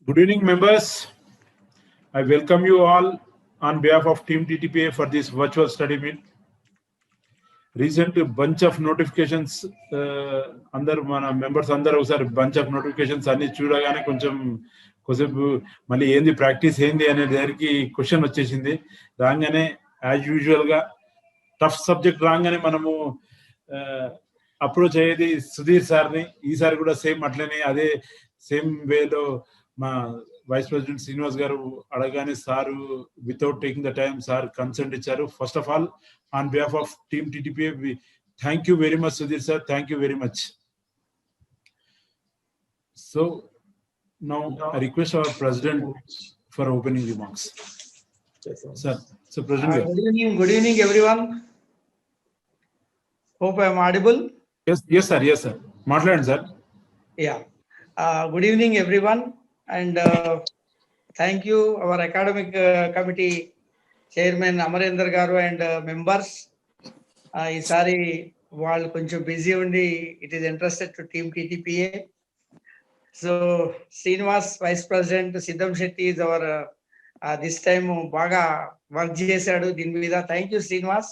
Good evening, members. I welcome you all on behalf of Team TTPA for this virtual study meet. Recent bunch of notifications అందరు మన members అందరూ ఒకసారి bunch of notifications అన్ని చూడగానే కొంచెంసేపు మళ్ళీ ఏంది ప్రాక్టీస్ ఏంది అనే దగ్గరికి క్వశ్చన్ వచ్చేసింది. రాగానే యాజ్ యూజువల్ గా టఫ్ సబ్జెక్ట్ రాగానే మనము అప్రోచ్ అయ్యేది సుధీర్ సార్ని. ఈసారి కూడా సేమ్ అట్లనే అదే సేమ్ వేలో మా వైస్ ప్రెసిడెంట్ శ్రీనివాస్ గారు అడగానే sir without taking the time sir consent ఇచ్చారు. First of all on behalf of team TTPA thank you very much Sudheer sir, thank you very much. So now I request our president for opening remarks. Sir, so president. Good evening everyone. Hope I am audible. Yes sir. మాట్లాడండి sir. Yeah. Good evening everyone, and thank you our academic committee chairman Amarendra garu and members. ఈసారి వాళ్ళు కొంచెం busy ఉండి it is interested to team TTPA. So Srinivas vice president, Siddham Shetty is our this time బాగా work చేశాడు దీని మీద. Thank you Srinivas.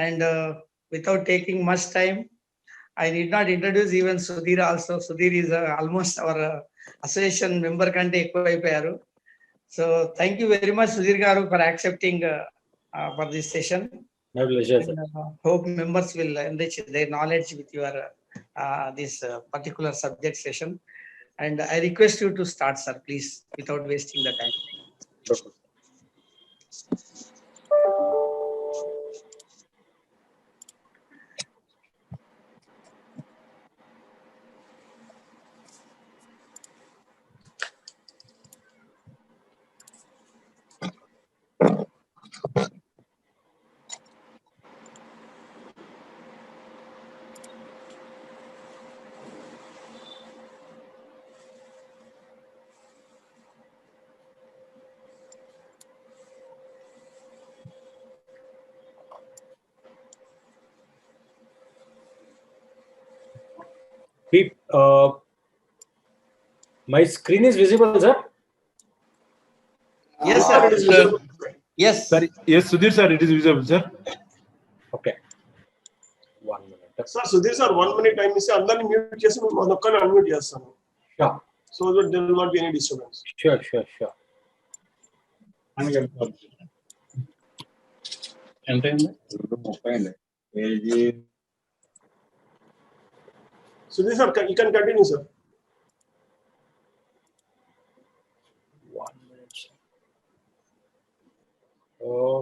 And without taking much time, I need not introduce even Sudhir also. Sudhir is almost our association member kante ekkuvayipoyaru. So thank you very much Sudhir garu for accepting for this session. My pleasure, sir. Hope members will enrich their knowledge with your this particular subject session. And I request you to start, sir, please, without wasting the time. Sure. My screen is visible, sir? Yes, sir. It is visible. Yes. Sir, yes, Sudhir sir, it is visible, sir. Okay. 1 minute. Sir, Sudhir sir, 1 minute time is అందరిని mute చేసి మనం ఒక్కనే unmute చేస్తాను. Sure. So that there will not be any disturbance. Sure. ఎంత అయింది? 30 Sudhir sir, you can continue, sir. 1 minute, sir. Oh.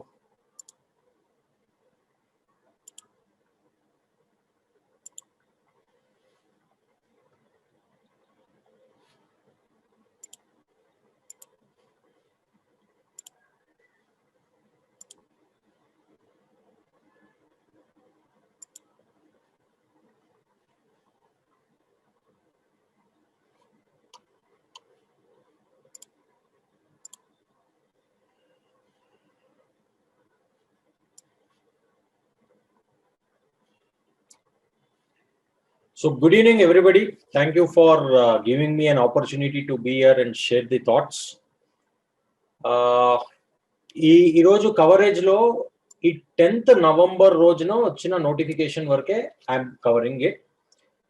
So good evening everybody. Thank you for giving me an opportunity to be here and share the thoughts. ఈ రోజు coverage లో ఈ 10th November రోజున వచ్చిన notification వరకే I'm covering it.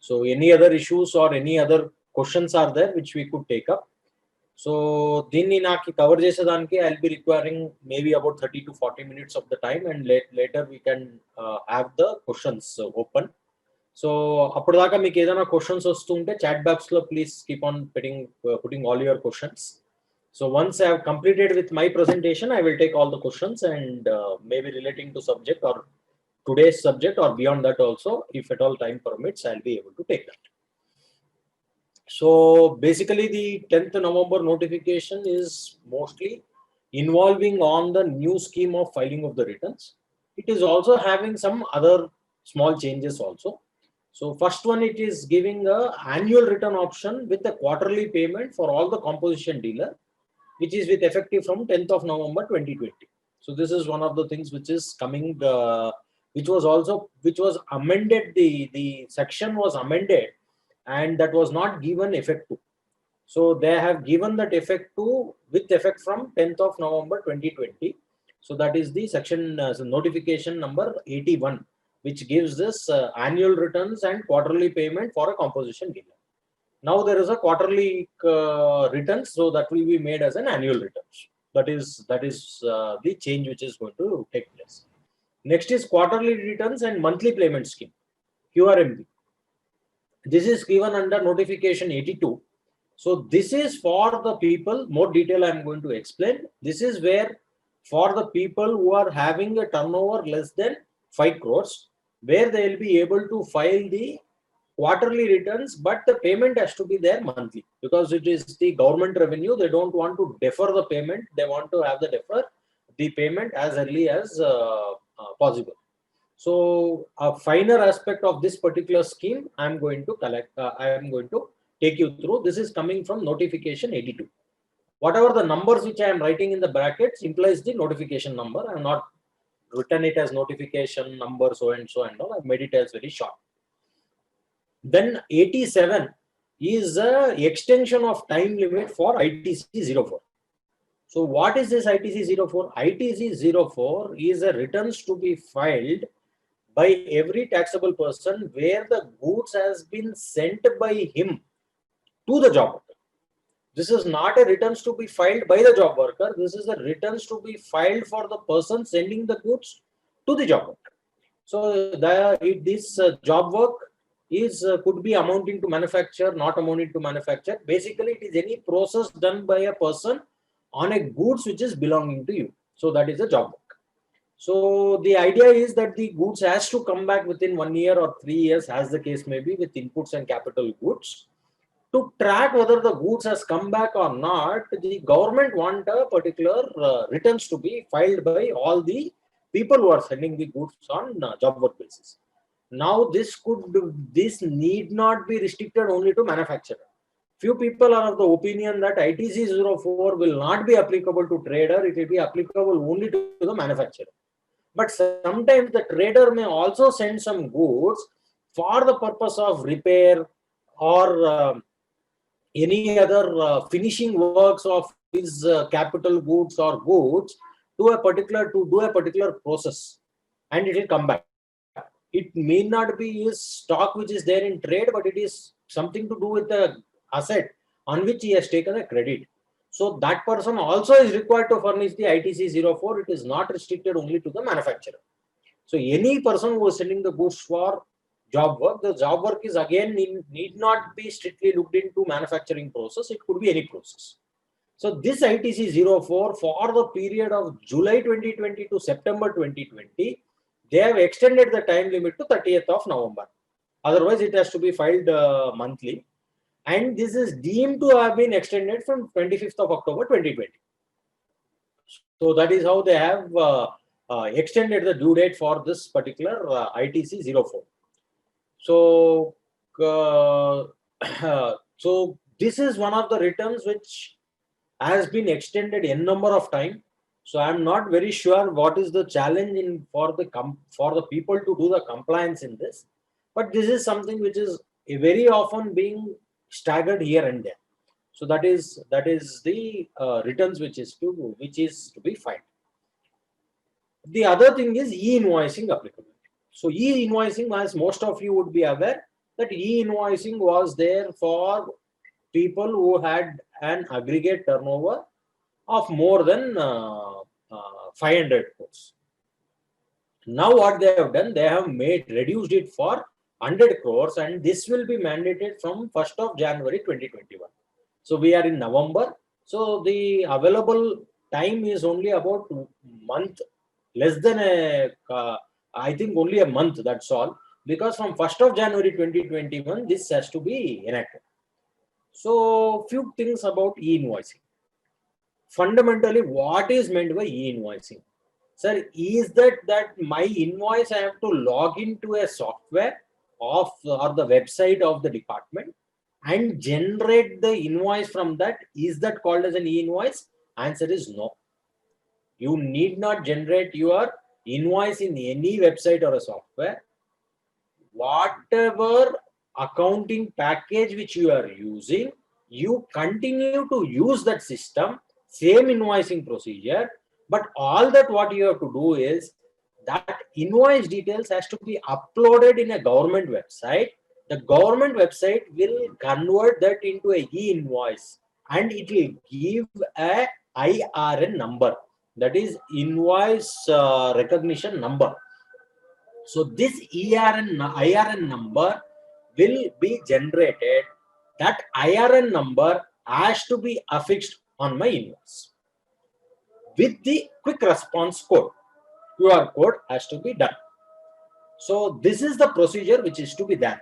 So any other issues or any other questions are there which we could take up. So దీన్ని నాకు cover చేసేదానికి I will be requiring maybe about 30 to 40 minutes of the time, and later we can have the questions open. So అప్పటిదాకా మీకు ఏదైనా questions వస్తుంటే chat box లో please keep on putting all your questions. So once I have completed with my presentation, I will take all the questions and maybe relating to subject or today's subject or beyond that also, if at all time permits, I'll be able to take that. So basically the 10th November notification is mostly involving on the new scheme of filing of the returns. It is also having some other small changes also. So first one, it is giving a annual return option with a quarterly payment for all the composition dealer, which is with effective from 10th of November 2020. So this is one of the things which is coming, which was amended. The section was amended, and that was not given effect to. So they have given that effect to with effect from 10th of November 2020. So that is the section so notification number 81, which gives this annual returns and quarterly payment for a composition dealer. Now there is a quarterly returns, so that will be made as an annual returns. That is the change which is going to take place. Next is quarterly returns and monthly payment scheme, QRMP. This is given under notification 82. So this is for the people, more detail I am going to explain. This is where for the people who are having a turnover less than 5 crores, where they will be able to file the quarterly returns, but the payment has to be there monthly because it is the government revenue. They don't want to defer the payment. They want to have the payment as early as possible. So a finer aspect of this particular scheme, I am going to take you through. This is coming from notification 82. Whatever the numbers which I am writing in the brackets implies the notification number. I have not written it as notification number so and so and all. I have made it as very short. Then 87 is a extension of time limit for ITC 04. So what is this ITC 04? ITC 04 is a returns to be filed by every taxable person where the goods has been sent by him to the job worker. This is not a returns to be filed by the job worker. This is a returns to be filed for the person sending the goods to the job worker. So this job work is could be amounting to manufacture, not amounting to manufacture. Basically, it is any process done by a person on a goods which is belonging to you. So that is a job work. So the idea is that the goods has to come back within 1 year or 3 years, as the case may be, with inputs and capital goods. To track whether the goods has come back or not, the government want a particular returns to be filed by all the people who are sending the goods on job work basis. Now this need not be restricted only to manufacturer. Few people are of the opinion that ITC 04 will not be applicable to trader. It will be applicable only to the manufacturer. But sometimes the trader may also send some goods for the purpose of repair or any other finishing works of his capital goods or goods to do a particular process, and it will come back. It may not be his stock which is there in trade, but it is something to do with the asset on which he has taken a credit. So that person also is required to furnish the ITC 04. It is not restricted only to the manufacturer. So any person who is selling the goods for job work, the job work is again need not be strictly looked into manufacturing process. It could be any process. So this ITC 04 for the period of July 2020 to September 2020, they have extended the time limit to 30th of November. Otherwise, it has to be filed monthly. And this is deemed to have been extended from 25th of October 2020. So that is how they have extended the due date for this particular ITC 04. So, so this is one of the returns which has been extended n number of time. So I am not very sure what is the challenge for the people to do the compliance in this, but this is something which is very often being staggered here and there. So that is the returns which is to be filed. The other thing is e-invoicing applicability. So e-invoicing, as most of you would be aware, that e-invoicing was there for people who had an aggregate turnover of more than 500 crores. Now what they have done, they have reduced it for 100 crores, and this will be mandated from 1st of January 2021. So we are in November. So the available time is only about a month, less than I think only a month, that's all. Because from 1st of January 2021, this has to be enacted. So few things about e-invoicing. Fundamentally, what is meant by e-invoicing? Sir, is that my invoice I have to log into a software or the website of the department and generate the invoice from that? Is that called as an e-invoice? Answer is no. You need not generate your invoice in any website or a software. Whatever accounting package which you are using, you continue to use that system, same invoicing procedure, but all that what you have to do is that invoice details has to be uploaded in a government website. The government website will convert that into a e-invoice and it will give a IRN number, that is invoice recognition number. So this IRN number will be generated. That IRN number has to be affixed on my invoice with the quick response code. QR code has to be done. So this is the procedure which is to be done.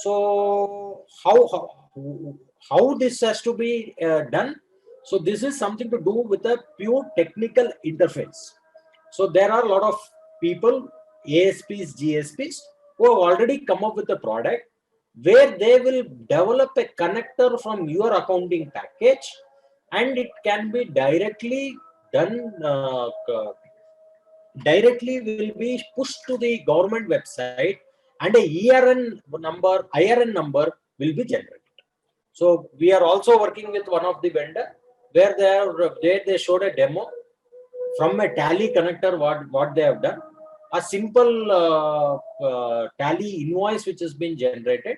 So how this has to be done? So this is something to do with a pure technical interface. So there are a lot of people, ASPs, GSPs, who have already come up with a product where they will develop a connector from your accounting package, and it can be directly done, directly will be pushed to the government website, and a IRN number will be generated. So we are also working with one of the vendor where they showed a demo from a Tally connector, what they have done. A simple Tally invoice which has been generated.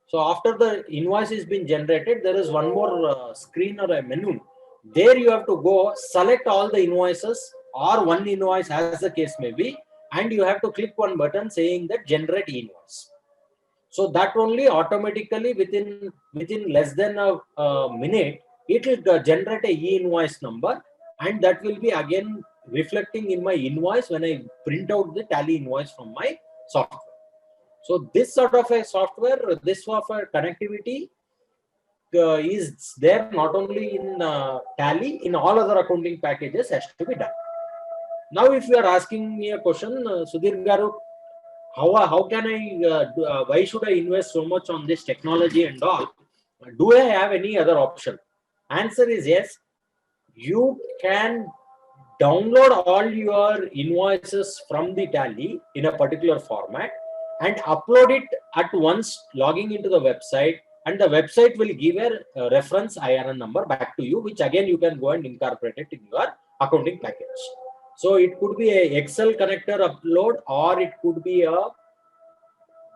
So after the invoice has been generated, there is one more screen or a menu. There you have to go select all the invoices or one invoice as the case may be, and you have to click one button saying that generate invoice. So that only automatically within less than a minute, it will generate a e-invoice number, and that will be again reflecting in my invoice when I print out the Tally invoice from my software. So this sort of a software, this sort of a connectivity is there not only in Tally, in all other accounting packages has to be done. Now, if you are asking me a question, Sudhir Garu, how can I, why should I invest so much on this technology and all? Do I have any other option? Answer is yes. You can download all your invoices from the Tally in a particular format and upload it at once, logging into the website, and the website will give a reference IRN number back to you, which again you can go and incorporate it in your accounting package. So it could be a Excel connector upload, or it could be a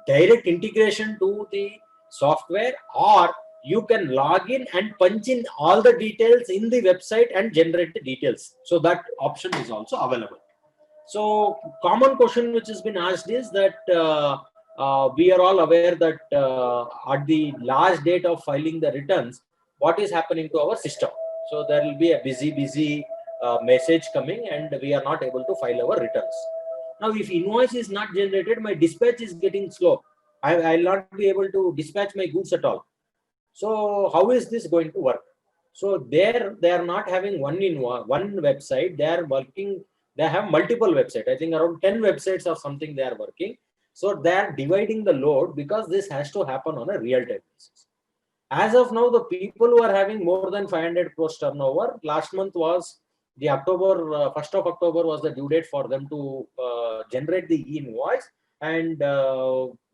direct integration to the software, or you can log in and punch in all the details in the website and generate the details. So that option is also available. So common question which has been asked is that we are all aware that at the last date of filing the returns, what is happening to our system? So there will be a busy message coming, and we are not able to file our returns. Now, if invoice is not generated, my dispatch is getting slow. I'll not be able to dispatch my goods at all. So how is this going to work? So they are not having one website. They are working. They have multiple websites. I think around 10 websites or something they are working. So they are dividing the load, because this has to happen on a real-time basis. As of now, the people who are having more than 500 crores turnover, last month was the October, 1st of October was the due date for them to generate the e-invoice, and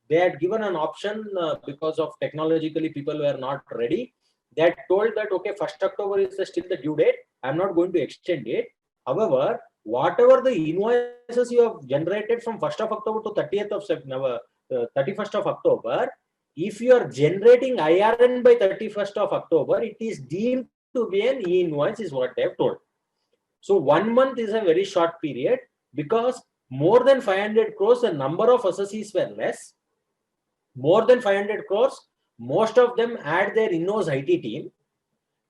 they had given an option because of technologically people were not ready. They had told that, okay, 1st October is still the due date. I'm not going to extend it. However, whatever the invoices you have generated from 1st of October to 30th of September, 31st of October, if you are generating IRN by 31st of October, it is deemed to be an e-invoice, is what they have told. So 1 month is a very short period, because more than 500 crores, the number of associates were less. More than 500 crores, most of them had their in-house IT team.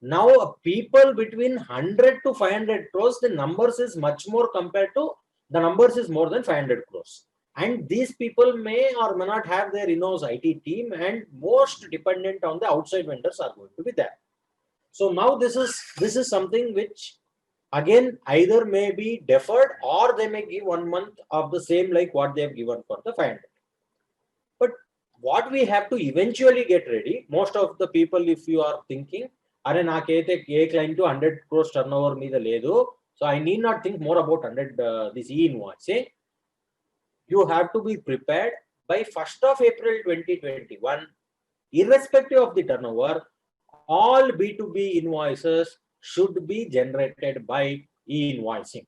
Now, people between 100 to 500 crores, the numbers is much more compared to the numbers is more than 500 crores. And these people may or may not have their in-house IT team, and most dependent on the outside vendors are going to be there. So now this is something which again either may be deferred, or they may give 1 month of the same like what they have given for the 500. But what we have to eventually get ready, most of the people, if you are thinking, are naakete a client to 100 crores turnover meeda ledu, so I need not think more about 100 this e-invoicing. You have to be prepared by 1st of April 2021, irrespective of the turnover. all B2B invoices should be generated by e-invoicing.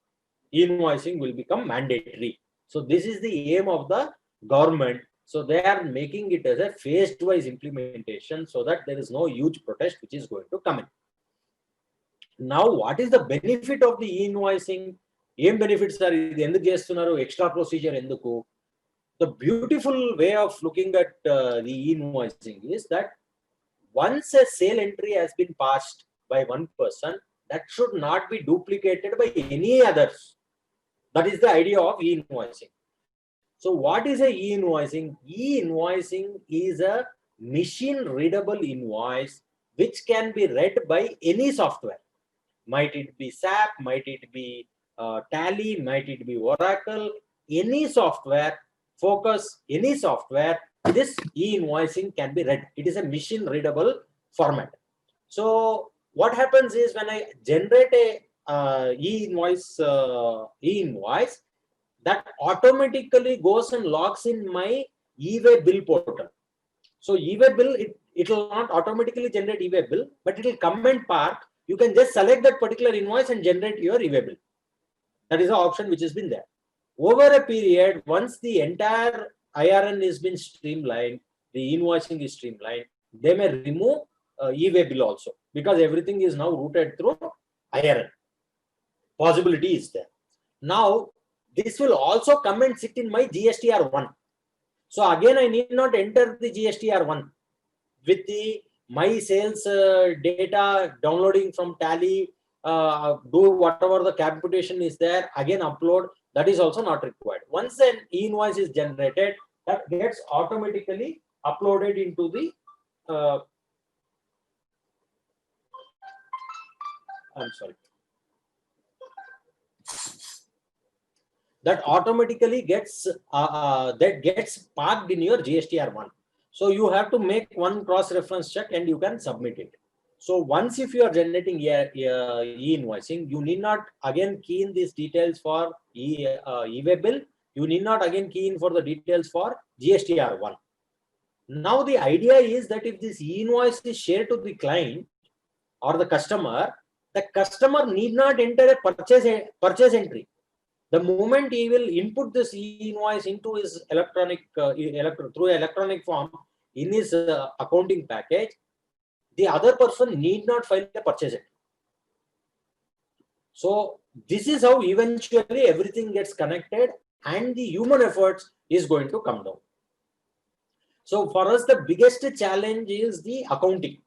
E-invoicing will become mandatory. So this is the aim of the government. So they are making it as a phased-wise implementation so that there is no huge protest which is going to come in. Now, what is the benefit of the e-invoicing? Em benefits are ఇది ఎందుకు చేస్తున్నారు, extra procedure ఎందుకు? The beautiful way of looking at the e-invoicing is that once a sale entry has been passed by one person, that should not be duplicated by any others. That is the idea of e-invoicing. So what is a e-invoicing? E-invoicing is a machine readable invoice which can be read by any software. Might it be SAP, might it be Tally, might it be Oracle, any software, Focus, any software, this e-invoicing can be read. It is a machine readable format. So what happens is when I generate a e-invoice, that automatically goes and logs in my e-way bill portal. So e-way bill, it will not automatically generate e-way bill, but it will come and park. You can just select that particular invoice and generate your e-way bill. That is the option which has been there. Over a period, once the entire IRN is been streamlined, the invoicing is streamlined, they may remove e-way bill also, because everything is now routed through IRN. Possibility is there. Now, this will also come and sit in my GSTR1. So again, I need not enter the GSTR1 with the my sales data downloading from Tally, do whatever the computation is there, again upload. That is also not required. Once an e-invoice is generated, that gets automatically uploaded into the I'm sorry. That automatically gets parked in your GSTR1. So you have to make one cross-reference check and you can submit it. So once if you are generating e-invoicing, you need not again key in these details for e-way bill. You need not again key in for the details for GSTR1. Now the idea is that if this e-invoice is shared to the client or the customer need not enter a purchase entry. The moment he will input this e-invoice into his through electronic form in his accounting package, the other person need not file a purchase entry. So this is how eventually everything gets connected and the human efforts is going to come down. So for us, the biggest challenge is the accounting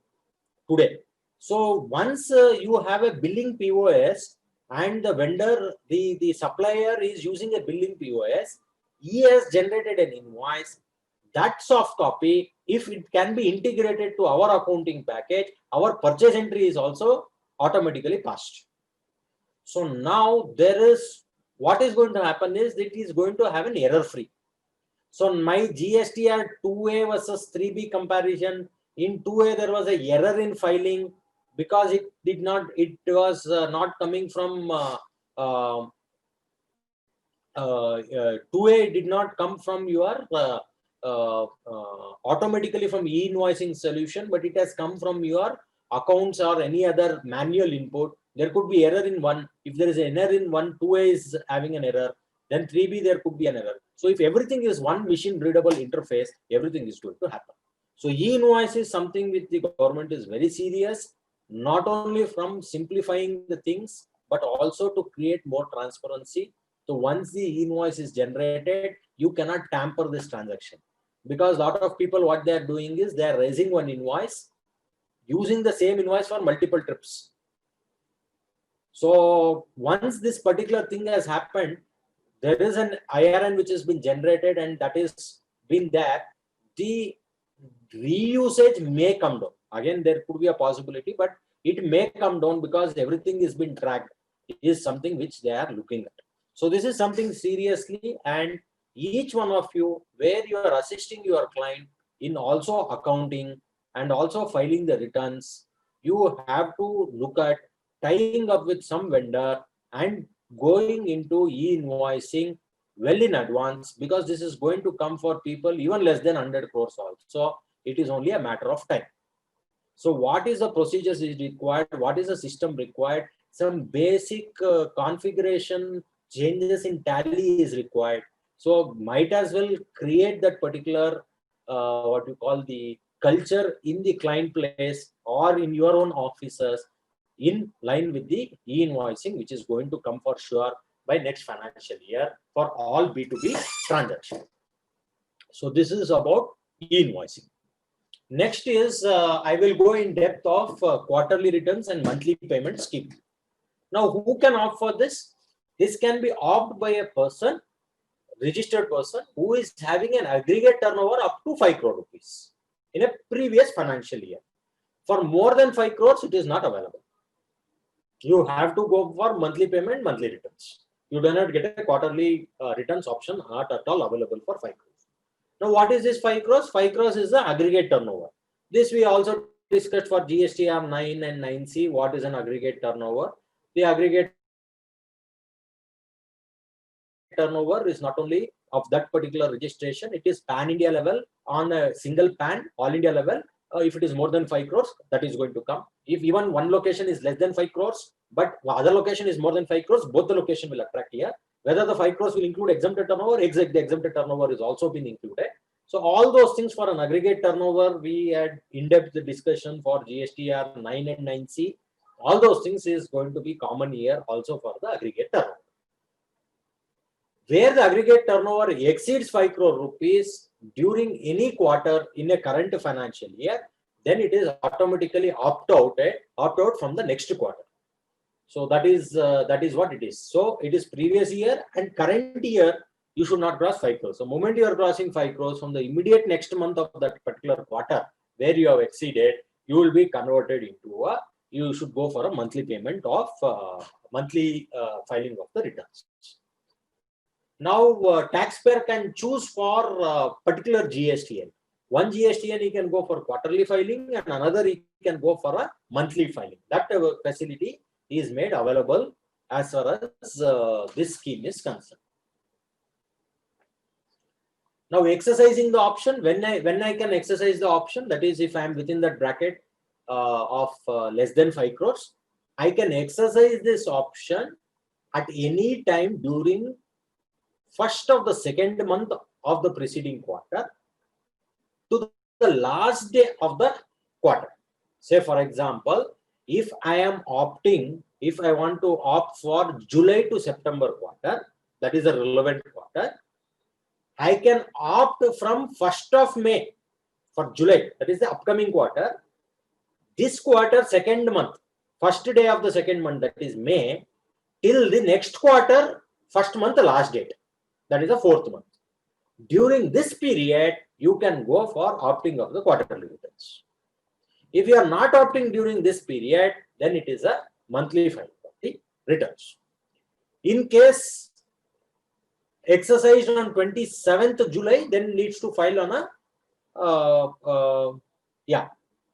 today. So once you have a billing POS and the vendor, the supplier is using a billing POS, he has generated an invoice. That soft copy, if it can be integrated to our accounting package, our purchase entry is also automatically passed. So now there is, what is going to happen is it is going to have an error free. So my GSTR 2A versus 3B comparison, in 2A there was a error in filing because it was not coming from 2A did not come from your automatically from e-invoicing solution, but it has come from your accounts or any other manual input. There could be error in one. If there is an error in one, 2A is having an error, then 3B there could be an error. So if everything is one machine readable interface, everything is going to happen. So e-invoice is something which the government is very serious, not only from simplifying the things, but also to create more transparency. So once the e-invoice is generated, you cannot tamper this transaction, because a lot of people, what they are doing is they are raising one invoice, using the same invoice for multiple trips. So once this particular thing has happened, there is an IRN which has been generated and that is been there. The reusage may come down. Again, there could be a possibility, but it may come down because everything is been tracked. It is something which they are looking at. So this is something seriously, and each one of you, where you are assisting your client in also accounting and also filing the returns, you have to look at tying up with some vendor and going into e-invoicing well in advance, because this is going to come for people even less than 100 crores also. So it is only a matter of time. So what is the procedures is required? What is the system required? Some basic configuration changes in Tally is required. So might as well create that particular what you call the culture in the client place or in your own offices in line with the e-invoicing, which is going to come for sure by next financial year for all B2B transactions. So this is about e-invoicing. Next is I will go in depth of quarterly returns and monthly payment scheme. Now, who can opt for this? This can be opted by a person, registered person, who is having an aggregate turnover up to 5 crore rupees in a previous financial year. For more than 5 crores, it is not available. You have to go for monthly payment, monthly returns. You do not get a quarterly returns option, not at all available for 5 crores. Now, what is this 5 crores? 5 crores is the aggregate turnover. This we also discussed for GSTR 9 and 9C. What is an aggregate turnover? The aggregate turnover is not only of that particular registration, it is pan India level on a single pan, all India level. If it is more than 5 crores, that is going to come. If even one location is less than 5 crores, but other location is more than 5 crores, both the location will attract here. Whether the 5 crores will include exempted turnover, the exempted turnover is also been included. So all those things for an aggregate turnover, we had in-depth discussion for GSTR 9 and 9C. All those things is going to be common here also for the aggregate turnover. Where the aggregate turnover exceeds 5 crore rupees during any quarter in a current financial year, then it is automatically opt out from the next quarter. So that is what it is. So it is previous year and current year, you should not cross 5 crores. So moment you are crossing 5 crores from the immediate next month of that particular quarter where you have exceeded, you will be converted into you should go for a monthly payment of monthly filing of the returns. Now taxpayer can choose for particular GSTN. One GSTN he can go for quarterly filing and another he can go for a monthly filing. That facility is made available as far as this scheme is concerned. Now exercising the option, when I can exercise the option, that is if I am within that bracket of less than 5 crores, I can exercise this option at any time during first of the second month of the preceding quarter to the last day of the quarter. Say for example, if I am opting, if I want to opt for July to September quarter, that is a relevant quarter, I can opt from 1st of May for July, that is the upcoming quarter. This quarter, second month, first day of the second month, that is May, till the next quarter, first month, last date, that is the fourth month. During this period, you can go for opting of the quarterly returns. If you are not opting during this period, then it is a monthly filing of the returns. In case exercised on 27th July, then needs to file on a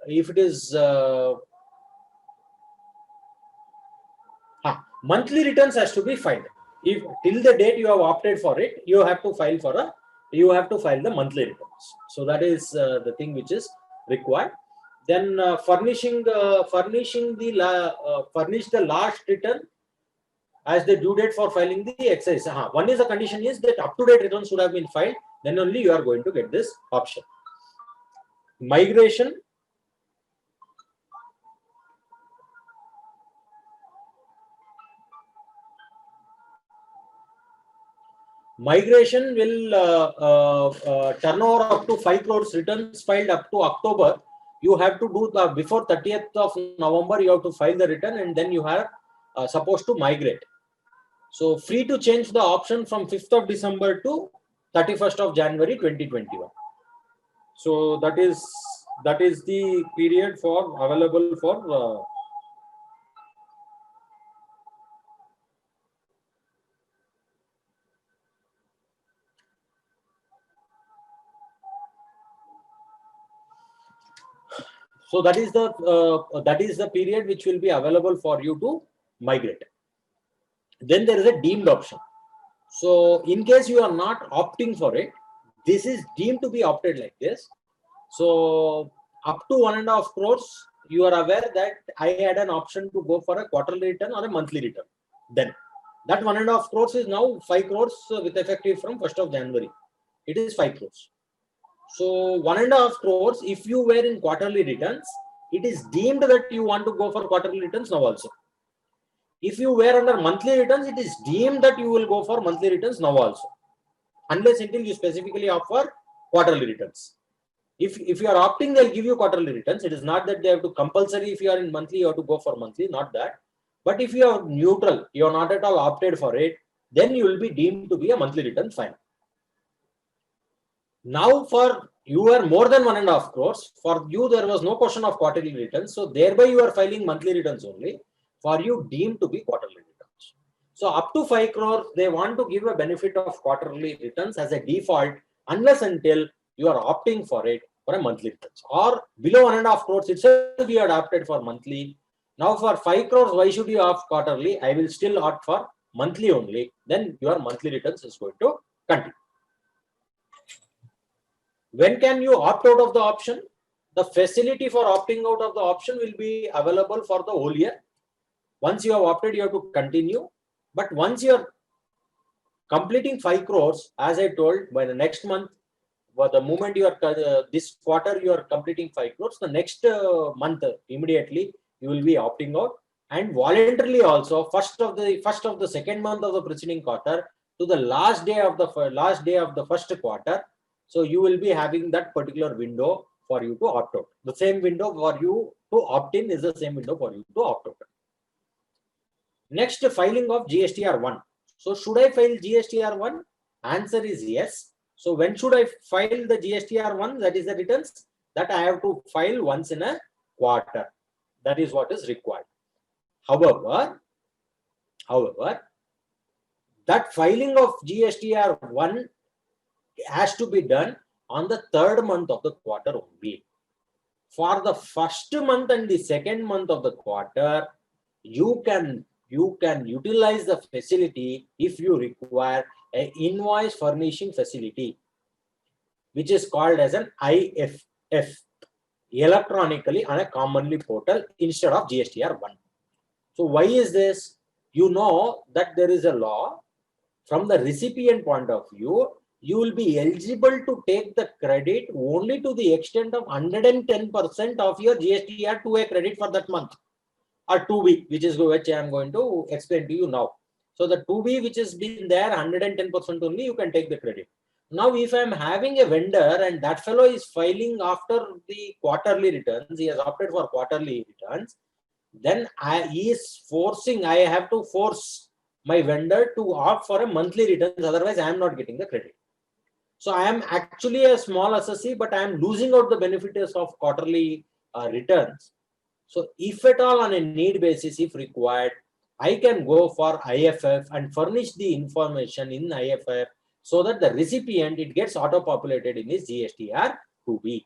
if it is monthly returns has to be filed. If till the date you have opted for it, you have to file the monthly returns. So that is the thing which is required. Then furnish the last return as the due date for filing the excise. One is the condition is that up-to-date returns should have been filed, then only you are going to get this option. Migration. Migration will turnover up to 5 crores returns filed up to October. You have to do before 30th of November, you have to file the return and then you are supposed to migrate. So free to change the option from 5th of December to 31st of January 2021. So that is the period for available for so that is the period which will be available for you to migrate. Then there is a deemed option. So in case you are not opting for it, this is deemed to be opted like this. So up to 1.5 crores you are aware that I had an option to go for a quarterly return or a monthly return. Then that 1.5 crores is now 5 crores with effective from 1st of January. It is 5 crores. So 1.5 crores, if you were in quarterly returns, it is deemed that you want to go for quarterly returns now also. If you were under monthly returns, it is deemed that you will go for monthly returns now also, unless until you specifically opt for quarterly returns. If you are opting, they'll give you quarterly returns. It is not that they have to compulsory. If you are in monthly, you have to go for monthly, not that. But if you are neutral, you are not at all opted for it, then you will be deemed to be a monthly return fine. Now for you are more than 1.5 crores, for you there was no question of quarterly returns, so thereby you are filing monthly returns only. For you deemed to be quarterly returns. So up to 5 crores, they want to give a benefit of quarterly returns as a default, unless until you are opting for it for a monthly returns. Or below 1.5 crores itself you are opted for monthly. Now for 5 crores, why should you opt quarterly? I will still opt for monthly only. Then your monthly returns is going to continue. When can you opt out of the option? The facility for opting out of the option will be available for the whole year. Once you have opted, you have to continue. But once you are completing 5 crores, as I told, by the next month, for the moment you are this quarter you are completing 5 crores, the next month immediately you will be opting out, and voluntarily also first of the second month of the preceding quarter to the last day of the first quarter. So you will be having that particular window for you to opt out. The same window for you to opt in is the same window for you to opt out. Next, filing of GSTR1. So should I file GSTR1? Answer is yes. So when should I file the GSTR1? That is the returns that I have to file once in a quarter. That is what is required. However, that filing of GSTR1 has to be done on the third month of the quarter only. For the first month and the second month of the quarter, you can utilize the facility if you require an invoice furnishing facility, which is called as an IFF, electronically on a commonly portal instead of GSTR1. So why is this? You know that there is a law from the recipient point of view. You will be eligible to take the credit only to the extent of 110% of your GSTR 2A credit for that month, or 2B, which I am going to explain to you now. So the 2B which has been there 110% only, you can take the credit. Now if I am having a vendor and that fellow is filing after the quarterly returns, he has opted for quarterly returns, then I have to force my vendor to opt for a monthly returns, otherwise I am not getting the credit. So I am actually a small assessee, but I am losing out the benefits of quarterly returns. So if at all on a need basis, if required, I can go for IFF and furnish the information in IFF so that the recipient, it gets auto-populated in his GSTR 2B.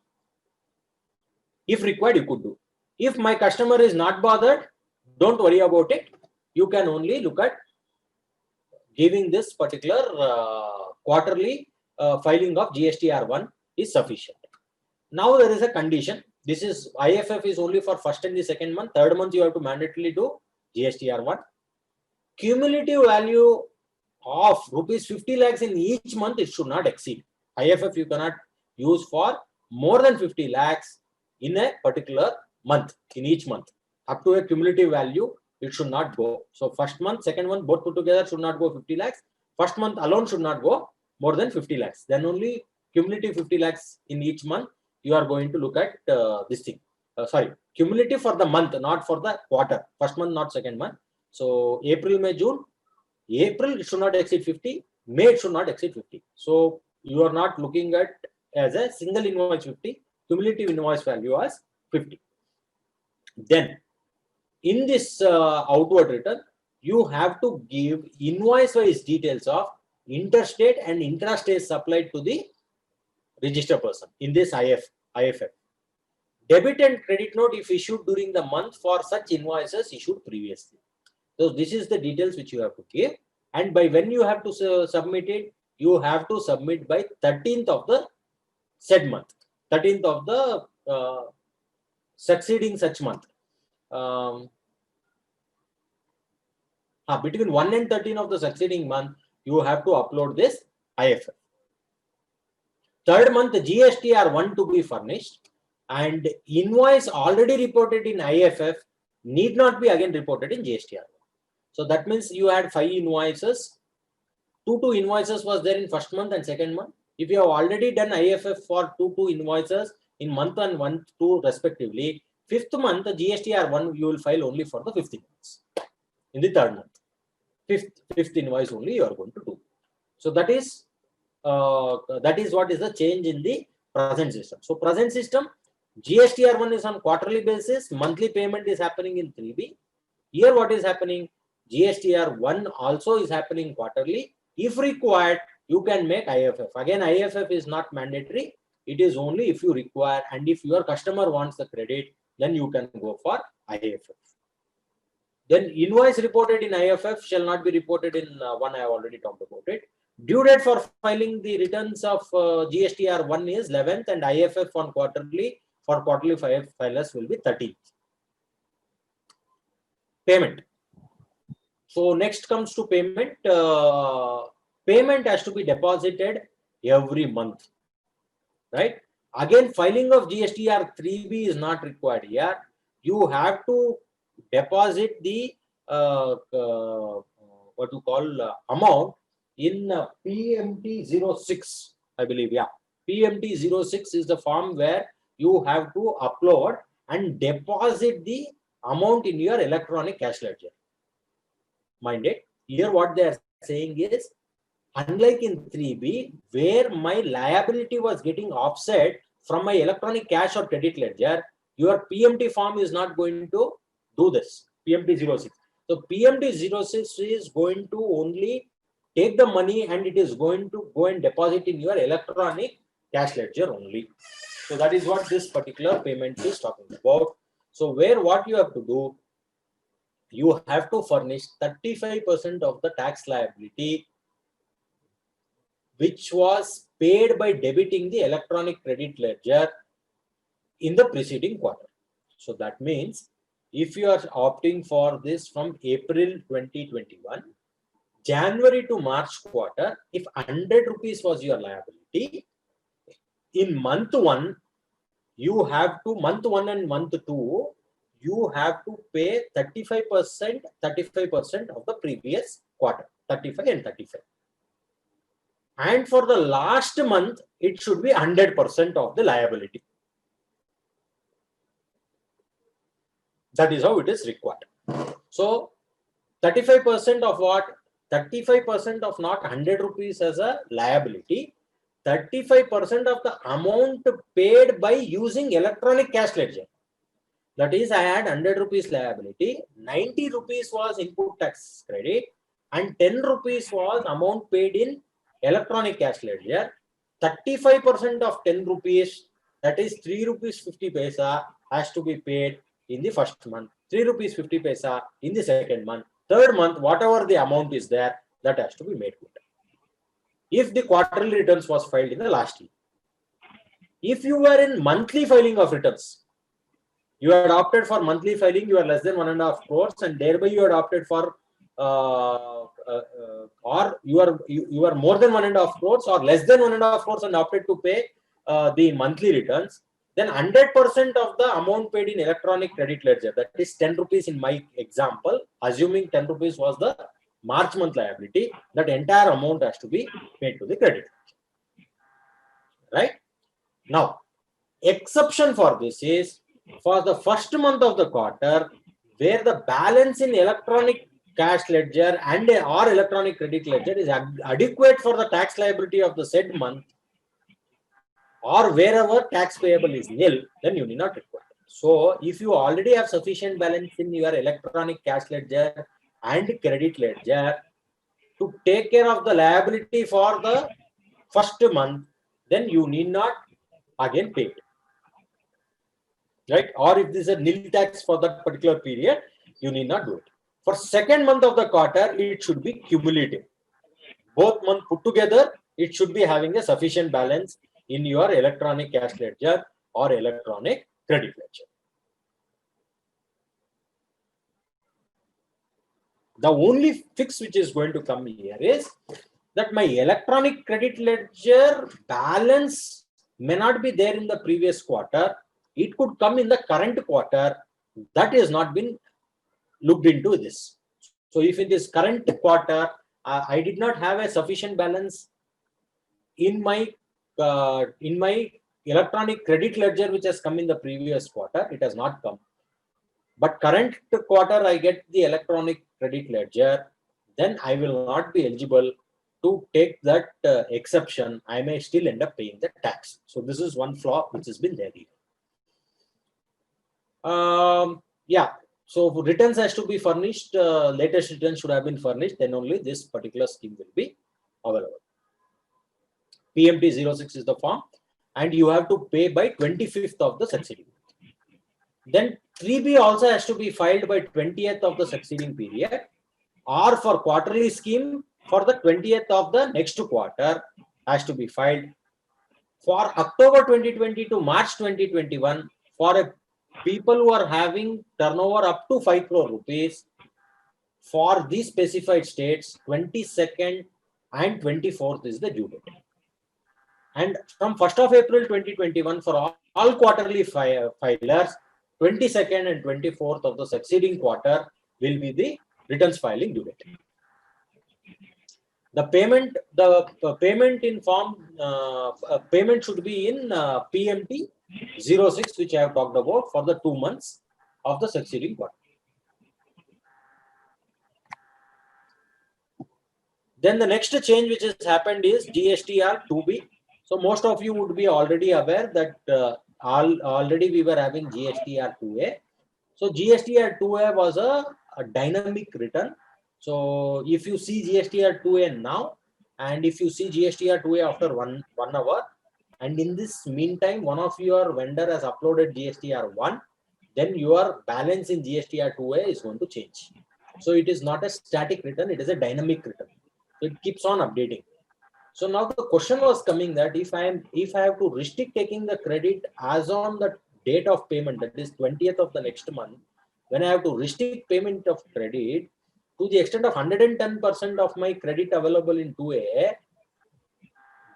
If required, you could do. If my customer is not bothered, don't worry about it. You can only look at giving this particular quarterly filing of GSTR1 is sufficient. Now there is a condition. This is IFF is only for first and the second month. Third month you have to mandatorily do GSTR1. Cumulative value of rupees 50 lakhs in each month, it should not exceed. IFF you cannot use for more than 50 lakhs in a particular month, in each month. Up to a cumulative value, it should not go. So first month, second month, both put together should not go 50 lakhs. First month alone should not go more than 50 lakhs. Then only cumulative 50 lakhs in each month, you are going to look at this thing. Cumulative for the month, not for the quarter. First month, not second month. So April, May, June. April, it should not exceed 50. May, it should not exceed 50. So you are not looking at as a single invoice 50. Cumulative invoice value as 50. Then in this outward return, you have to give invoice-wise details of interstate and intrastate supplied to the register person in this IFF. Debit and credit note if issued during the month for such invoices issued previously. So this is the details which you have to give, and by when you have to submit it, you have to submit by 13th of the said month, 13th of the succeeding such month. Between 1 and 13 of the succeeding month, you have to upload this IFF. Third month, GSTR 1 to be furnished, and invoice already reported in IFF need not be again reported in GSTR. So that means you had 5 invoices. 2 invoices was there in first month and second month. If you have already done IFF for 2 invoices in month 1 and month 2 respectively, 5th month GSTR 1 you will file only for the 5th invoice. In the third month, fifth invoice only you are going to do. So that is what is the change in the present system. So present system, GSTR 1 is on quarterly basis, monthly payment is happening in 3B. Here what is happening? GSTR 1 also is happening quarterly. If required, you can make IFF. Again, IFF is not mandatory. It is only if you require, and if your customer wants the credit, then you can go for IFF. Then invoice reported in IFF shall not be reported in 1. I have already talked about it. Due date for filing the returns of GSTR 1 is 11th, and IFF on quarterly for quarterly filers will be 13th. Payment. So next comes to payment. Payment has to be deposited every month, right? Again, filing of GSTR 3B is not required here. You have to deposit the what you call amount in PMT 06, I believe. Yeah, PMT 06 is the form where you have to upload and deposit the amount in your electronic cash ledger. Mind it, here what they are saying is, unlike in 3B, where my liability was getting offset from my electronic cash or credit ledger, your PMT form is not going to do this, PMT 06. So PMT 06 is going to only take the money and it is going to go and deposit in your electronic cash ledger only. So that is what this particular payment is talking about. So where what you have to do, you have to furnish 35% of the tax liability which was paid by debiting the electronic credit ledger in the preceding quarter. So that means if you are opting for this from April 2021, January to March quarter, if 100 rupees was your liability, in month 1, you have to, month 1 and month 2, you have to pay 35% of the previous quarter, 35 and 35. And for the last month, it should be 100% of the liability. That is how it is required. So 35% of what? 35% of not 100 rupees as a liability, 35% of the amount paid by using electronic cash ledger. That is, I had 100 rupees liability, 90 rupees was input tax credit, and 10 rupees was amount paid in electronic cash ledger. 35% of 10 rupees, that is 3 rupees 50 paisa, has to be paid in the first month, 3 rupees 50 paisa in the second month. Third month, whatever the amount is there, that has to be made good. If the quarterly returns was filed in the last year. If you were in monthly filing of returns, you had opted for monthly filing, you are less than 1.5 crores, and thereby you had opted for or you are more than 1.5 crores or less than 1.5 crores and opted to pay the monthly returns, then 100% of the amount paid in electronic credit ledger, that is 10 rupees in my example, assuming 10 rupees was the March month liability, that entire amount has to be paid to the credit ledger. Right? Now, exception for this is for the first month of the quarter, where the balance in electronic cash ledger and or electronic credit ledger is adequate for the tax liability of the said month, or wherever tax payable is nil, then you need not require. So if you already have sufficient balance in your electronic cash ledger and credit ledger to take care of the liability for the first month, then you need not again pay it. Right? Or if this is a nil tax for that particular period, you need not do it. For second month of the quarter, it should be cumulative. Both months put together, it should be having a sufficient balance in your electronic cash ledger or electronic credit ledger. The only fix which is going to come here is that my electronic credit ledger balance may not be there in the previous quarter. It could come in the current quarter. That has not been looked into this. So if in this current quarter, I did not have a sufficient balance in my electronic credit ledger, which has come in the previous quarter, it has not come. But current quarter, I get the electronic credit ledger, then I will not be eligible to take that exception. I may still end up paying the tax. So this is one flaw which has been there. Yeah. So returns has to be furnished. Latest returns should have been furnished. Then only this particular scheme will be available. PMT 06 is the form, and you have to pay by 25th of the succeeding. Then 3B also has to be filed by 20th of the succeeding period, or for quarterly scheme for the 20th of the next quarter has to be filed. For October 2020 to March 2021, for people who are having turnover up to 5 crore rupees, for these specified states, 22nd and 24th is the due date. And from 1st of April 2021, for all quarterly filers, 22nd and 24th of the succeeding quarter will be the returns filing due date. The payment in form, payment should be in PMT 06, which I have talked about for the 2 months of the succeeding quarter. Then the next change which has happened is GSTR 2B. So most of you would be already aware that already we were having GSTR 2A. So GSTR 2A was a dynamic return. So if you see GSTR 2A now, and if you see GSTR 2A after one hour, and in this meantime, one of your vendor has uploaded GSTR 1, then your balance in GSTR 2A is going to change. So it is not a static return, it is a dynamic return. So it keeps on updating. So now the question was coming that if I have to restrict taking the credit as on the date of payment, that is 20th of the next month, when I have to restrict payment of credit to the extent of 110% of my credit available in 2A,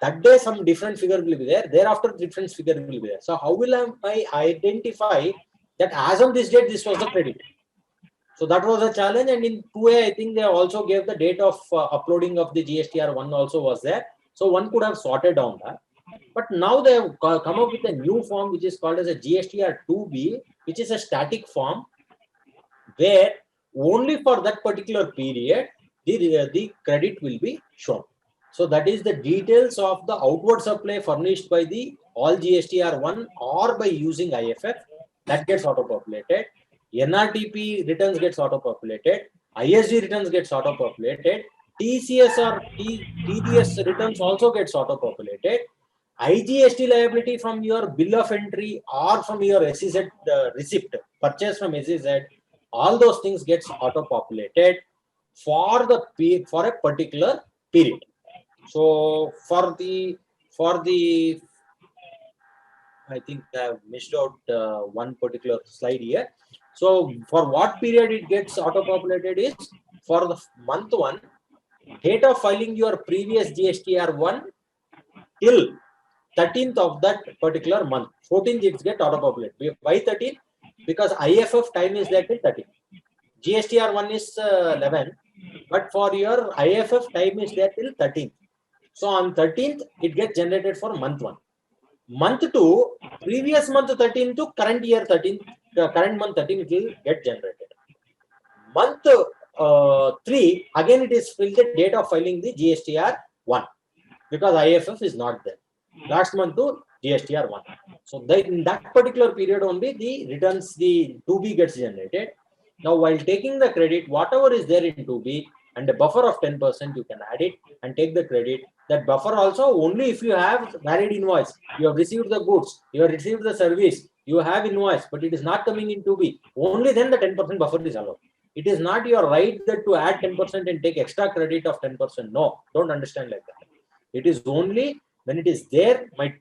that day some different figure will be there, thereafter different figure will be there. So how will I identify that as on this date this was the credit? So that was a challenge, and in 2A I think they also gave the date of uploading of the GSTR 1 also was there. So one could have sorted down that. But now they have come up with a new form which is called as a GSTR 2B, which is a static form where only for that particular period the credit will be shown. So that is the details of the outward supply furnished by the all GSTR 1 or by using IFF, that gets auto-populated. NRTP returns gets auto-populated. ISD returns gets auto-populated. TCS or TDS returns also gets auto-populated. IGST liability from your bill of entry or from your SEZ receipt purchase from SEZ, all those things gets auto-populated for a particular period. So for the I think I have missed out one particular slide here. So for what period it gets auto-populated is for the month 1, date of filing your previous GSTR 1 till 13th of that particular month. 14th it gets auto-populated. Why 13th? Because IFF time is there till 13th. GSTR 1 is 11, but for your IFF time is there till 13th. So on 13th it gets generated for month 1. Month 2, previous month 13th to current year 13th, current month 13th it will get generated. Month 3, again it is filled the date of filing the GSTR 1 because IFF is not there. Last month to GSTR 1. So in that particular period only the returns, the 2B gets generated. Now while taking the credit, whatever is there in 2B and a buffer of 10%, you can add it and take the credit. That buffer also only if you have valid invoice, you have received the goods, you have received the service, you have invoice, but it is not coming in 2B. Only then the 10% buffer is allowed. It is not your right that to add 10% and take extra credit of 10%. No, don't understand like that. It is only when it is there, my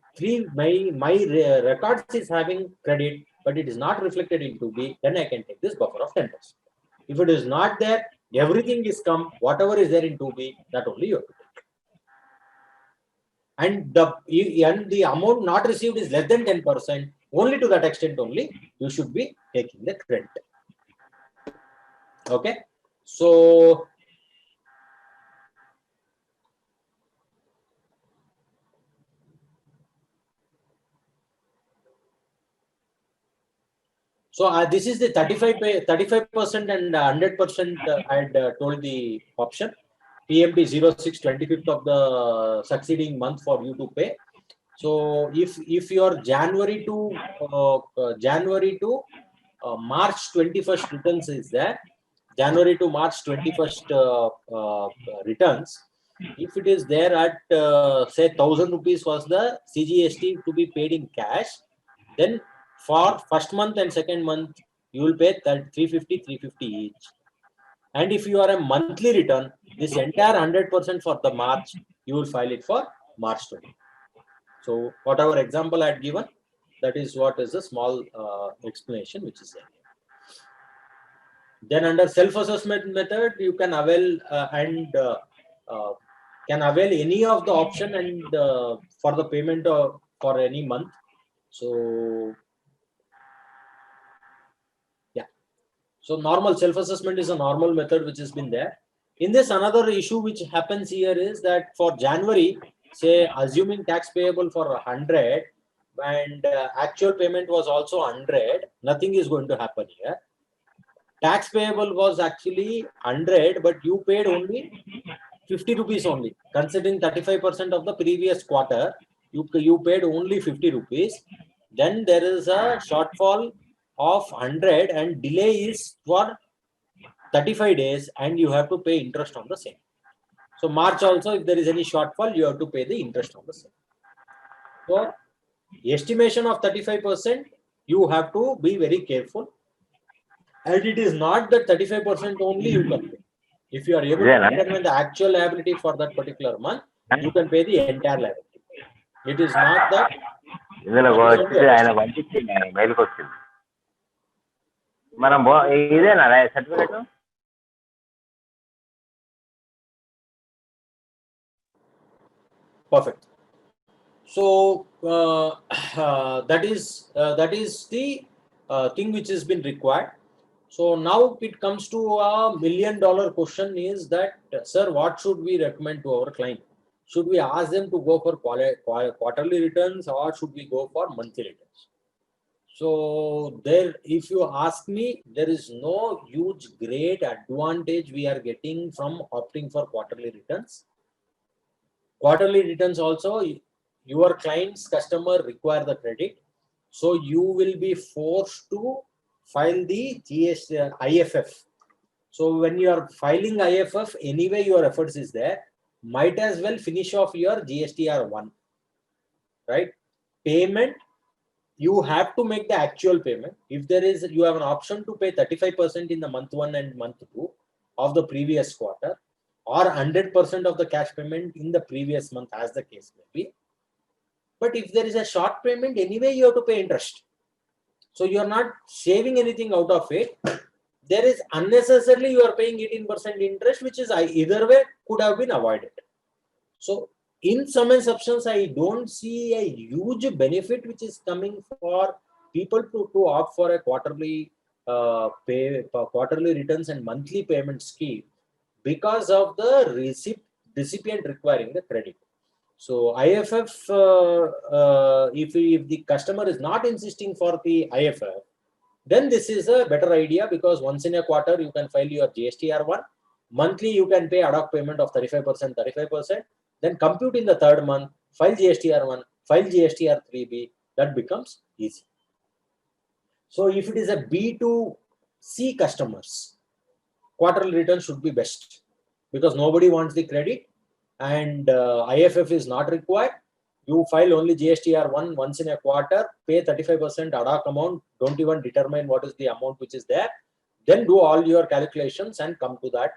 records is having credit, but it is not reflected in 2B, then I can take this buffer of 10%. If it is not there, Everything is come, whatever is there in 2B, that only you have to take. And the amount not received is less than 10%, only to that extent only you should be taking the credit. Okay, so this is the 35% and 100%. I had told the option PMD 06 25th of the succeeding month for you to pay. So if your January to March 21st returns is there, January to March 21st returns, if it is there at say 1,000 rupees was the CGST to be paid in cash, then for first month and second month you will pay 350 each. And if you are a monthly return, this entire 100% for the March, you will file it for March 20. So whatever example I had given, that is what is the small explanation which is there. Then under self-assessment method, you can avail any of the option and for the payment for any month. So yeah, so normal self-assessment is a normal method which has been there. In this, another issue which happens here is that for January, say assuming tax payable for 100 and actual payment was also 100, nothing is going to happen here. Tax payable was actually 100, but you paid only 50 rupees only. Considering 35% of the previous quarter, you paid only 50 rupees. Then there is a shortfall of 100 and delay is for 35 days and you have to pay interest on the same. So March also, if there is any shortfall, you have to pay the interest on the same. So estimation of 35%, you have to be very careful. And it is not that 35% only you can pay. If you are able to determine the actual liability for that particular month, you can pay the entire liability. It is not that. ఇందులో వచ్చి ఆయన పంపించింది మెయిల్కి వచ్చింది. మనం ఇదేనా certificate? Perfect. So that is the thing which has been required. So now it comes to $1 million question is that, sir, what should we recommend to our client? Should we ask them to go for quarterly returns or should we go for monthly returns? So there, if you ask me, there is no huge great advantage we are getting from opting for quarterly returns. Quarterly returns also, your client's customer require the credit. So you will be forced to file the IFF. So when you are filing IFF, anyway your efforts is there, might as well finish off your GSTR1, right? Payment, you have to make the actual payment. If there is, you have an option to pay 35% in the month 1 and month 2 of the previous quarter, or 100% of the cash payment in the previous month, as the case may be. But if there is a short payment, anyway you have to pay interest. So you are not saving anything out of it. There is unnecessarily you are paying 18% interest, which is either way could have been avoided. So in sum and substance, I don't see a huge benefit which is coming for people to opt for a quarterly quarterly returns and monthly payment scheme because of the recipient requiring the credit. So IFF, if the customer is not insisting for the IFF, then this is a better idea, because once in a quarter you can file your GSTR1. Monthly you can pay ad hoc payment of 35%, then compute in the third month, file GSTR1, file GSTR3B, that becomes easy. So if it is a B2C customers, quarterly return should be best, because nobody wants the credit and IFF is not required. You file only GSTR1 once in a quarter, pay 35% ad hoc amount, don't even determine what is the amount which is there, then do all your calculations and come to that.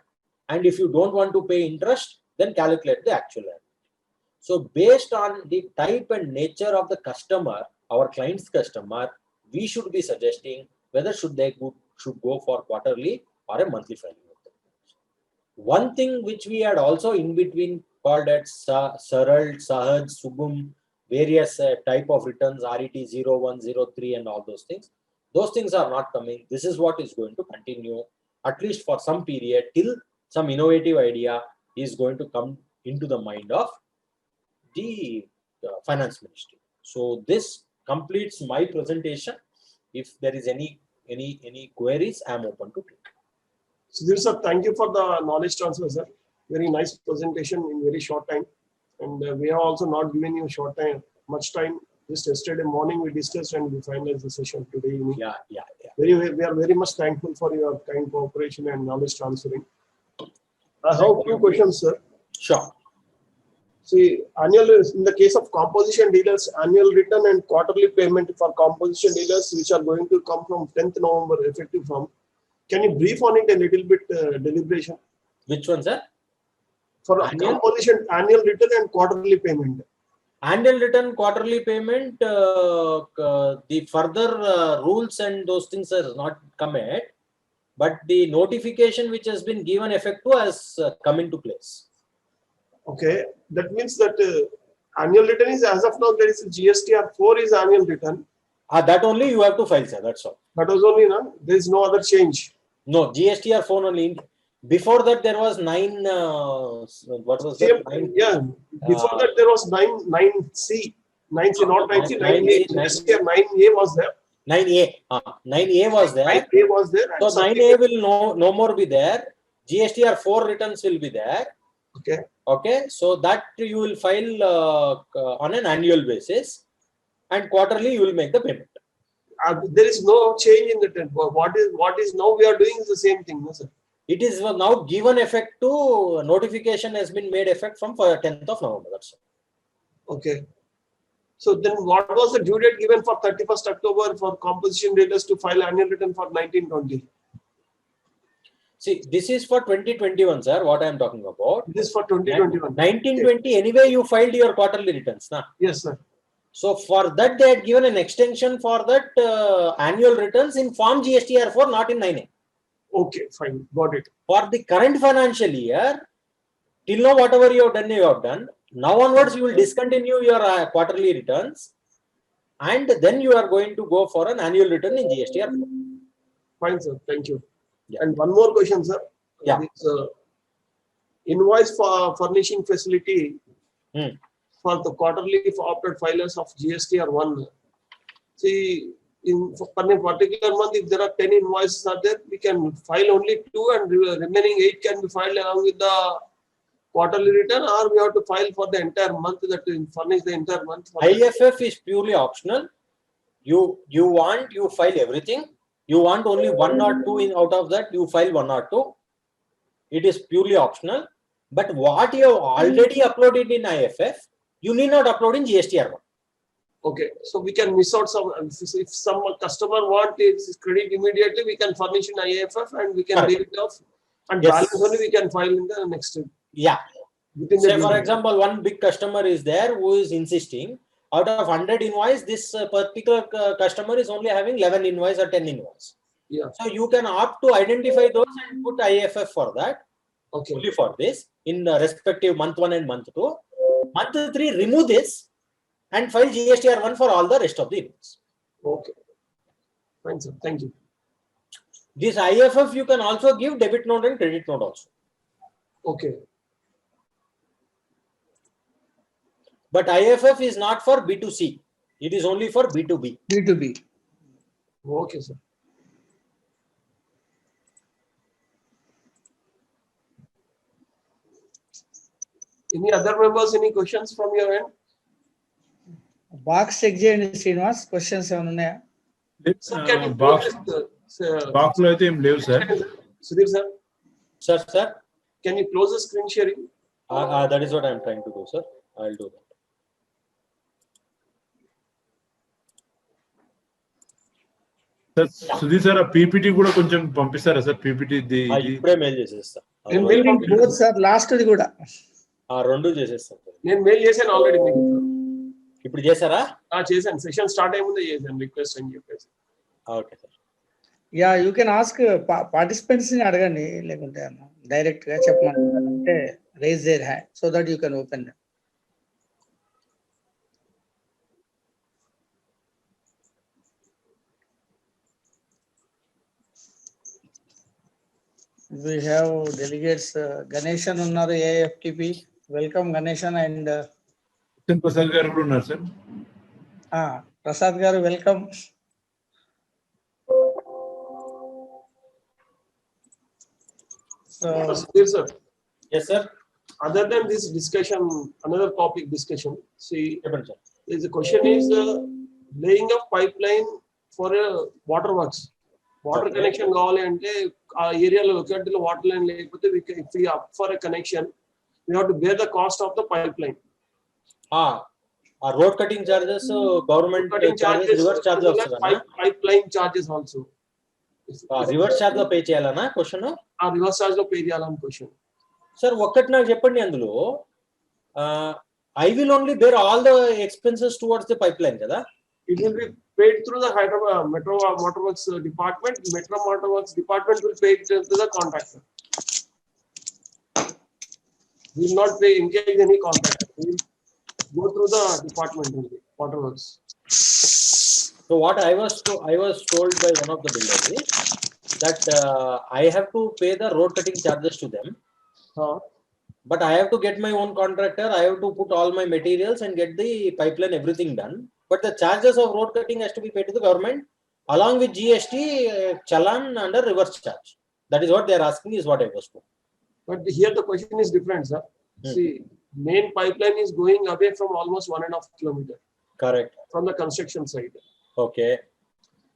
And if you don't want to pay interest, then calculate the actual liability. So based on the type and nature of the customer, our client's customer, we should be suggesting whether should go for quarterly or a monthly filing. One thing which we had also in between called as Saral, Sahaj, Sugum, various type of returns, RET 01, 03 and all those things. Those things are not coming. This is what is going to continue at least for some period till some innovative idea is going to come into the mind of the finance ministry. So this completes my presentation. If there is any queries, I am open to take. Sudhir sir, thank you for the knowledge transfer, sir. Very nice presentation in very short time. And we have also not given you much time. Just yesterday morning we discussed and we finalized the session today evening. Yeah. We are very much thankful for your kind cooperation and knowledge transferring. I have two questions, sir. Sure. See, in the case of composition dealers, annual return and quarterly payment for composition dealers, which are going to come from 10th November effective from. Can you brief on it a little bit, deliberation? Which one, sir? For composition, annual return and quarterly payment. Annual return, quarterly payment, the further rules and those things has not come yet, but the notification which has been given effect to has come into place. Okay, that means that annual return is, as of now, there is a GSTR 4 is annual return. That only you have to file, sir. That's all. That was only, no? There is no other change. No, GSTR 4 only. Before that, there was 9. What was that? 9, yeah. Before that, there was 9C. 9C, not 9C. 9A. GSTR 9A was there. 9A. 9A was there. 9A was there. So 9A will no more be there. GSTR 4 returns will be there. Okay. Okay. So that you will file on an annual basis, and quarterly you will make the payment. There is no change in the what is now we are doing is the same thing, no, sir? It is now given effect to notification has been made effect from 10th of November. That's all. Okay. So then what was the due date given for 31st October for composition dealers to file annual return for 1920? See, this is for 2021, sir, what I am talking about. This is for 2021. 1920, anyway, you filed your quarterly returns. Nah? Yes, sir. So for that, they had given an extension for that annual returns in Form GSTR 4, not in 9A. Okay, fine. Got it. For the current financial year, till now, whatever you have done, you have done. Now onwards, you will discontinue your quarterly returns, and then you are going to go for an annual return in GSTR 4. Fine, sir. Thank you. Yeah. And one more question, sir. Yeah. This, invoice for furnishing facility for the quarterly for opted filers of GSTR 1. See, for a particular month, if there are 10 invoices are there, we can file only 2 and remaining 8 can be filed along with the quarterly return, or we have to file for the entire month, that will furnish the entire month. IFF is purely optional. You file everything. You want only 1 or 2 out of that, you file 1 or 2. It is purely optional. But what you have already uploaded in IFF, you need not upload in GSTR 1. Okay, so we can miss out some. If some customer wants its credit immediately, we can furnish in IFF and we can leave it off. And balance only we can file in the next. Yeah. Say for example, one big customer is there who is insisting out of 100 invoice, this particular customer is only having 11 invoice or 10 invoice. Yeah. So you can opt to identify those and put IFF for that. Okay. Only for this in respective month 1 and month 2. Month 3, remove this and file GSTR 1 for all the rest of the invoice. Okay. Fine, sir. Thank you. This IFF you can also give debit note and credit note also. Okay. But IFF is not for B2C. It is only for B2B. B2B. Okay, sir. Any other members, any questions from your end? Box check చేయండి Srinivas questions ఏమైనా ఉన్నాయా? Sir, can you box లో అయితే ఏం లేవు sir. Sudhir sir. Sir. Can you close the screen sharing? That is what I am trying to do, sir. I will do that. Sir Sudheer sir, ఆ PPT కూడా కొంచెం పంపిస్తారా సార్? పీపీటీ ఇప్పుడే mail చేసేస్తా. బోత్ సార్ లాస్ట్ ది కూడా. రెండు చేసేస్తాను. నేను మెయిల్ చేశాను ఆల్రెడీ మీకు. ఇప్పుడు చేశారా? చేశాను. సెషన్ స్టార్ట్ అయ్యే ముందే చేశాను రిక్వెస్ట్ అని చెప్పేసి. Okay sir. Yeah you can ask participants ని అడగండి, లేకుంటే డైరెక్ట్ గా చెప్పమంటే raise their hand so that you can open them. We have delegates Ganeshan unnaru AFTP. Welcome Ganeshan and Prasad garu కూడా ఉన్నారు sir. Prasad garu welcome. So Yes, sir. Yes, sir. Other than this discussion, another topic discussion. See, చెప్పండి sir. the question is laying of pipeline for a water works. Water connection కావాలి అంటే ఆ ఏరియాలో లొకాలిటీలో water line లేకపోతే if we up for a connection, we have to bear the cost of the pipeline. Road cutting charges government charges reverse charge వస్తుందా? Pipeline charges also. Reverse charge లో pay చేయాలనా question? ఆ reverse charge లో pay చేయాలని question. Sir ఒక్కటి నాకు చెప్పండి, అందులో I will only bear all the expenses towards the pipeline కదా? It will be paid through the Hyderabad Metro Waterworks department. Metro Waterworks department will pay it to the contractor. We will not pay engage any contractor. We will go through the department only, Waterworks. So what I was told by one of the builders is that I have to pay the road cutting charges to them. But I have to get my own contractor. I have to put all my materials and get the pipeline, everything done. But the charges of road cutting has to be paid to the government along with GST, challan under reverse charge. That is what they are asking, is what I was told. But here the question is different, sir. See, main pipeline is going away from almost 1.5 kilometers. Correct. From the construction site. Okay.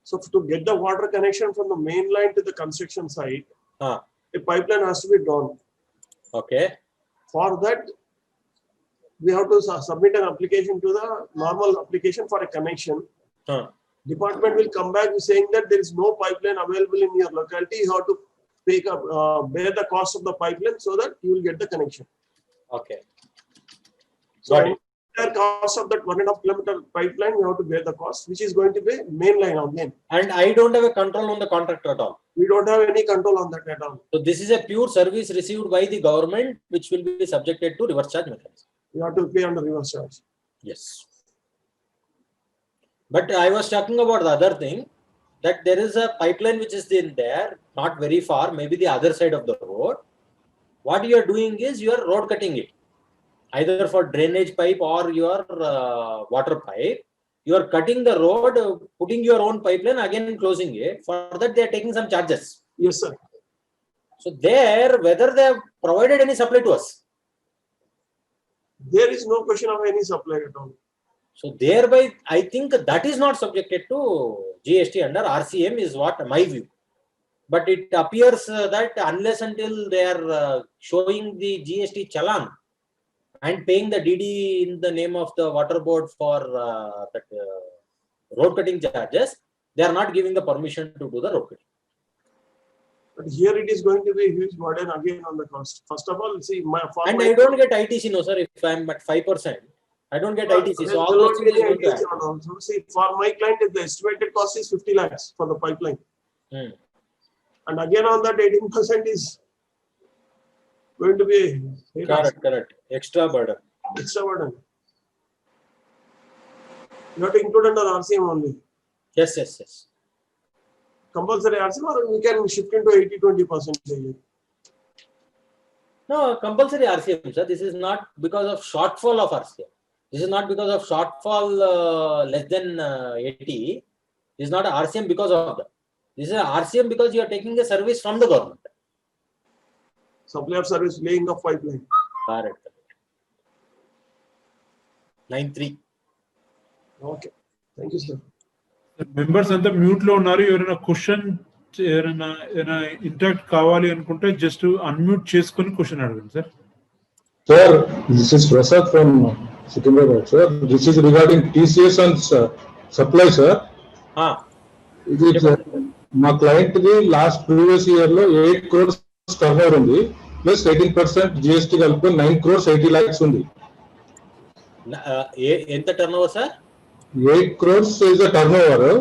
So to get the water connection from the main line to the construction site, a pipeline has to be drawn. Okay. For that, we have to submit an application to the normal application for a connection. Department will come back saying that there is no pipeline available in your locality. You have to bear the cost of the pipeline so that you will get the connection. Okay. So the cost of that 1.5 kilometer pipeline, you have to bear the cost, which is going to be main line again. And I don't have a control on the contractor at all. We don't have any control on that at all. So this is a pure service received by the government, which will be subjected to reverse charge mechanism. You have to pay under reverse charge. Yes. But I was talking about the other thing, that there is a pipeline which is in there, not very far, maybe the other side of the road. What you are doing is you are road cutting it, either for drainage pipe or your water pipe. You are cutting the road, putting your own pipeline, again closing it. For that, they are taking some charges. Yes, sir. So there, whether they have provided any supply to us. There is no question of any supply at all. So thereby, I think that is not subjected to GST under RCM is what my view. But it appears that unless until they are showing the GST challan and paying the DD in the name of the water board for that road cutting charges, they are not giving the permission to do the road cutting. But here it is going to be a huge burden again on the cost. First of all, see, I don't get ITC, no sir. If I'm at 5%, I don't get ITC. So all those things is going to happen. So see, for my client, the estimated cost is 50 lakhs for the pipeline. And again on that 18% is going to be correct. Extra burden. Extra burden. You have to include under RCM only. Yes. Compulsory RCM, or we can shift into 80-20%. No, compulsory RCM, sir. This is not because of shortfall of RCM. This is not because of shortfall less than 80. This is not a RCM because of that. This is a RCM because you are taking a service from the government. Supply of service, laying of pipeline. Correct. 9-3. Okay. Thank you, sir. Members అంతా mute లో ఉన్నారు. ఎవరైనా question ఎవరైనా interact కావాలి అనుకుంటే just unmute చేసుకొని question అడగండి sir. Sir, this is Prasad from Secunderabad, sir. This is regarding TCS and supply, sir. It is my client the last previous year lo 8 crores turnover undi plus 18% GST kalpo 9 crores 80 lakhs undi. Enta turnover sir? 8 crores is the turnover.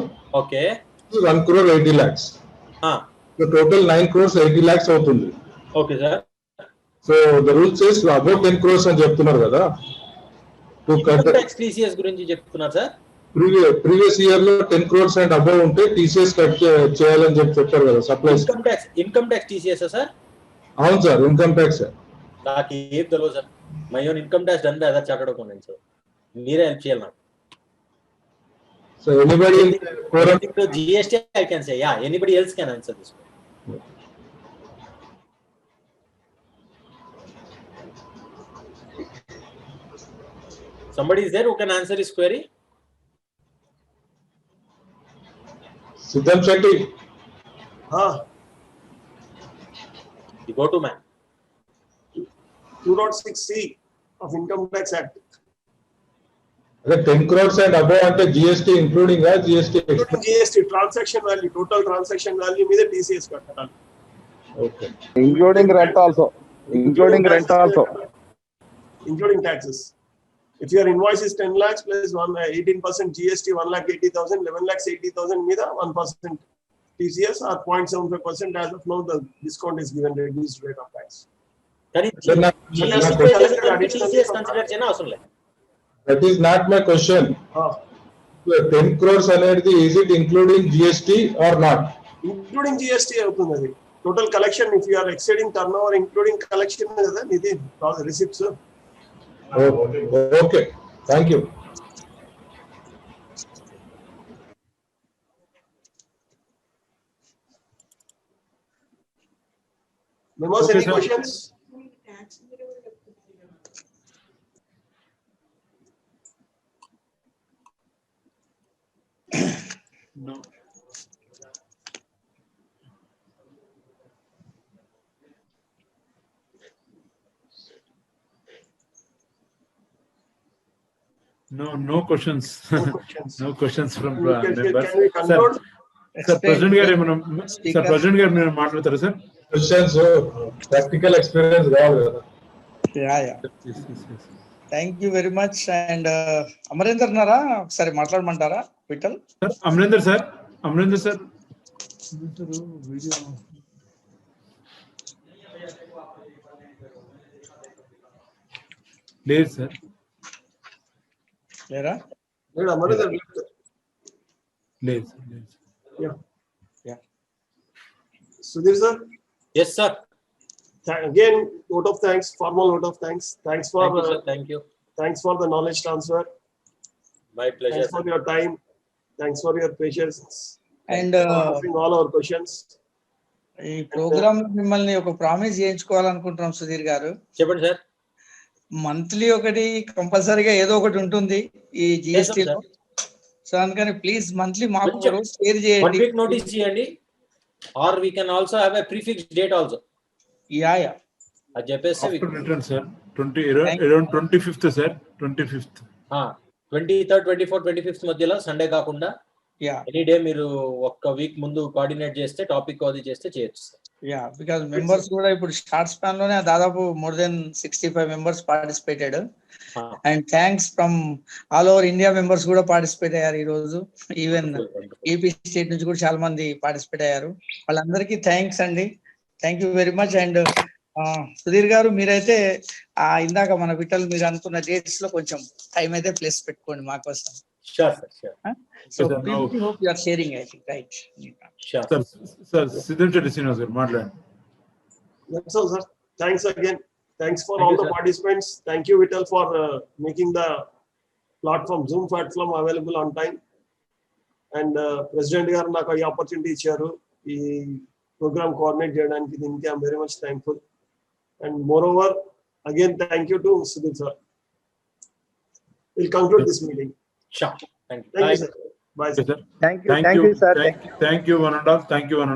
Okay. 1 crore 80 lakhs. So total 9 crores 80 lakhs avutundi. Okay, sir. So the rule says above 10 crores అని చెప్తున్నారు కదా. To cut Income the tax TCS గురించి చెప్తున్నారు sir. previous year లో 10 crores and above ఉంటే TCS cut చేయాలని చెప్పారు కదా supplies. Income tax TCS sir. అవును సార్, ఇన్కమ్ ట్యాక్స్. నాకు ఏం తెలియదు sir. My own income tax done by other chartered accountant sir. మీరే హెల్ప్ చేయాలి నాకు. So anybody in forum to GST I can say, yeah, anybody else can answer this. Somebody is there who can answer his query? Siddham Shetty. The go-to man. 206C of Income Tax Act. అదే 10 crores and above అంటే GST including GST Including GST transaction value, total transaction value మీద TCS కట్టాలి. Okay. Including rent also. Including rent also. Including taxes. If your invoice is 10 lakhs plus 18% GST, 1,80,000, 11,80,000 మీద 1% TCS or 0.75% as of now the discount is given reduced rate of tax. కానీ TCS consider చేయన అవసరం లేదు. That is not my question. 10 crores అనేది is it including GST or not? Including GST అవుతుంది అది. Total collection if you are exceeding turnover including collection కదా ఇది receipts. Okay. Thank you. Members, Okay, any sir. questions? No. No questions. No questions. No questions from Can members. we conclude? Sir, President గారు ఏమైనా sir president గారు మీరు మాట్లాడతారా sir? Questions practical experience కావాలి కదా. Yeah. Thank you very much. And Amarender Nara ఒకసారి మాట్లాడమంటారా Vithal? Sir Amarender sir video లేదు సార్. లేరా? లేదు అమరేందర్ లేదు. Yeah. Sudhir sir? Yes sir. Again, vote of thanks, formal vote of thanks. Thanks for Thank you, sir. Thank you. Thanks for the knowledge transfer. My pleasure. Thanks for your time. Thanks for your patience. And answering all our questions. ఈ programme మిమ్మల్ని ఒక promise చేయించుకోవాలనుకుంటున్నాం Sudheer గారు. చెప్పండి sir. Monthly ఒకటి కంపల్సరీగా ఏదో ఒకటి ఉంటుంది ఈ జిఎస్టీ లో. సో అందుకని ప్లీజ్ మంత్లీ మాకు షేర్ చేయండి. 1 week notice చేయండి. Or we can also have a prefixed date also. Yeah. అది చెప్పేస్తే return sir 25th sir 25th. 23rd 24th 25th మధ్యలో సండే కాకుండా ఎనీ డే మీరు ఒక్క వీక్ ముందు కోఆర్డినేట్ చేస్తే టాపిక్ అది చేస్తే చేయొచ్చు సార్. బికాజ్ మెంబర్స్ కూడా ఇప్పుడు షార్ట్ స్పాన్ లోనే దాదాపు more than 65 members participated. And thanks from all over India members కూడా పార్టిసిపేట్ అయ్యారు ఈ రోజు. ఈవెన్ ఏపీ స్టేట్ నుంచి కూడా చాలా మంది పార్టిసిపేట్ అయ్యారు. వాళ్ళందరికీ థ్యాంక్స్ అండి. Thank you very much. And Sudheer గారు మీరైతే ఇందాక మన విఠల్ మీరు అనుకున్న డేట్స్ లో కొంచెం టైం అయితే ప్లేస్ పెట్టుకోండి మా కోసం. Sure sir. So we hope you are sharing, I think, right? Sure. Sir, Siddham Shetty Srinivas garu maatladandi. That's all, sir. Thanks again. Thanks for all the participants. Thank you, Vital, for making the platform, Zoom platform available on time. And President garu naaku ee opportunity icharu. Ee program coordinate cheyadaniki dinki I am very much thankful. And moreover, again, thank you to Sudhir sir. We'll conclude this meeting. Sure. Thank you. Thank you, sir. Bye, sir. Thank you, sir. Thank you, one and all. Thank you very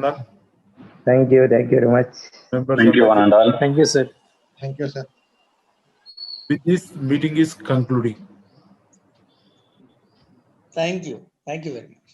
much. Thank you, one and all. Thank you, sir. Thank you, sir. With this, meeting is concluding. Thank you very much.